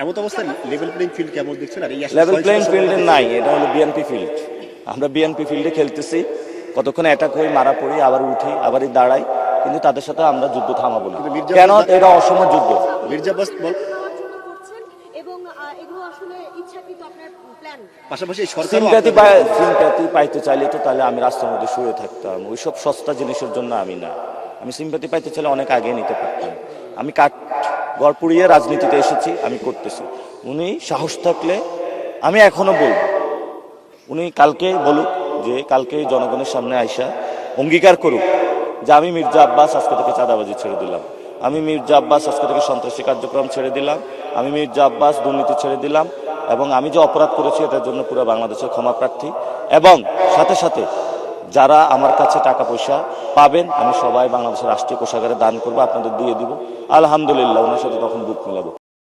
এমত অবস্থায় level playing field কেমন দেখছেন? আর এই লেভেল প্লেইং ফিল্ডে নাই, এটা হলো বিএনপি ফিল্ড। আমরা বিএনপি ফিল্ডে খেলতেছি, কতক্ষণ অ্যাটাক হই, মারা পড়ি, আবার উঠি, আবারই দাঁড়াই, কিন্তু তাদের সাথে আমরা যুদ্ধ থামাবো না। কেন? এটা অসম যুদ্ধ। মির্জা আব্বাস বল এবং এগুলো আসলে ইচ্ছাকৃত আপনার প্ল্যান। পাশাপাশি সিম্প্যাথি পাইতে চাইলে তো তাহলে আমি রাস্তার মধ্যে শুয়ে থাকতাম, ওইসব সস্তা জিনিসের জন্য আমি না। আমি সিম্প্যাথি পাইতে চাইলে অনেক আগে নিতে পারতাম। আমি কাঠ গড় পুড়িয়ে রাজনীতিতে এসেছি, আমি করতেছি। উনি সাহস থাকলে, আমি এখনো বলব, উনি কালকে বলুক, যে কালকে জনগণের সামনে আইসা অঙ্গীকার করুক যে আমি মির্জা আব্বাস আজকে থেকে চাঁদাবাজি ছেড়ে দিলাম, আমি মির্জা আব্বাস আজকে থেকে সন্ত্রাসী কার্যক্রম ছেড়ে দিলাম, আমি মির্জা আব্বাস দুর্নীতি ছেড়ে দিলাম, এবং আমি যে অপরাধ করেছি এটার জন্য পুরো বাংলাদেশের ক্ষমা প্রার্থী। এবং সাথে সাথে যারা আমার কাছে টাকা পয়সা পাবেন, আমি সবাই বাংলাদেশের রাষ্ট্রীয় কোষাগারে দান করবো, আপনাদের দিয়ে দিব। আলহামদুলিল্লাহ, ওনার সাথে তখন বুক মিলাবো।